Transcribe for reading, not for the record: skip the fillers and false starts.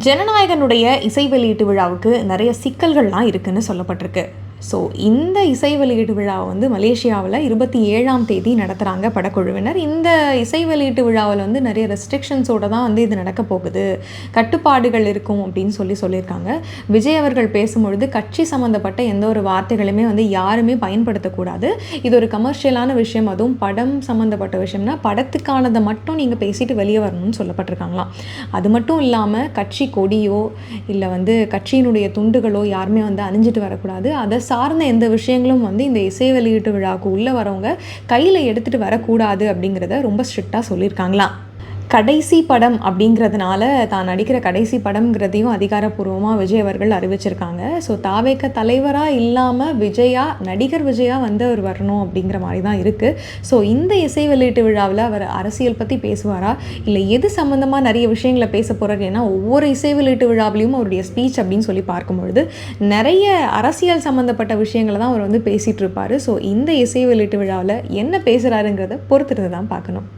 ஜனநாயகனுடைய இசை வெளியீட்டு விழாவுக்கு நிறைய சிக்கல்கள்லாம் இருக்குன்னு சொல்லப்பட்டிருக்கு. ஸோ இந்த இசை வெளியீட்டு விழாவை வந்து மலேசியாவில் 27ஆம் தேதி நடத்துகிறாங்க படக்குழுவினர். இந்த இசை வெளியீட்டு விழாவில் வந்து நிறைய ரெஸ்ட்ரிக்ஷன்ஸோடு தான் வந்து இது நடக்க போகுது, கட்டுப்பாடுகள் இருக்கும் அப்படின்னு சொல்லியிருக்காங்க. விஜய் அவர்கள் பேசும்பொழுது கட்சி சம்மந்தப்பட்ட எந்த ஒரு வார்த்தைகளுமே வந்து யாருமே பயன்படுத்தக்கூடாது, இது ஒரு கமர்ஷியலான விஷயம், அதுவும் படம் சம்மந்தப்பட்ட விஷயம்னா படத்துக்கானதை மட்டும் நீங்கள் பேசிட்டு வெளியே வரணும்னு சொல்லப்பட்டிருக்காங்களாம். அது மட்டும் இல்லாமல் கட்சி கொடியோ இல்லை வந்து கட்சியினுடைய துண்டுகளோ யாருமே வந்து அணிஞ்சிட்டு வரக்கூடாது, அதை சார்ந்த எந்த விஷயங்களும் வந்து இந்த இசை வெளியீட்டு விழாவுக்கு உள்ளே வரவங்க கையில் எடுத்துகிட்டு வரக்கூடாது அப்படிங்கிறத ரொம்ப ஸ்ட்ரிக்டாக சொல்லியிருக்காங்களாம். கடைசி படம் அப்படிங்கிறதுனால தான் நடிக்கிற கடைசி படம்ங்கிறதையும் அதிகாரப்பூர்வமாக விஜய் அவர்கள் அறிவிச்சிருக்காங்க. ஸோ தாவேக தலைவராக இல்லாமல் நடிகர் விஜயா வந்து அவர் வரணும் அப்படிங்கிற மாதிரி தான் இருக்குது. ஸோ இந்த இசை வெளியீட்டு விழாவில் அவர் அரசியல் பற்றி பேசுவாரா இல்லை எது சம்மந்தமாக நிறைய விஷயங்களை பேச போகிறார்? ஏன்னா ஒவ்வொரு இசை வெளியீட்டு விழாவிலையும் அவருடைய ஸ்பீச் அப்படின்னு சொல்லி பார்க்கும்பொழுது நிறைய அரசியல் சம்மந்தப்பட்ட விஷயங்களை தான் அவர் வந்து பேசிகிட்டு இருப்பார். ஸோ இந்த இசை வெளியீட்டு விழாவில் என்ன பேசுகிறாருங்கிறத பொறுத்துட்டு தான் பார்க்கணும்.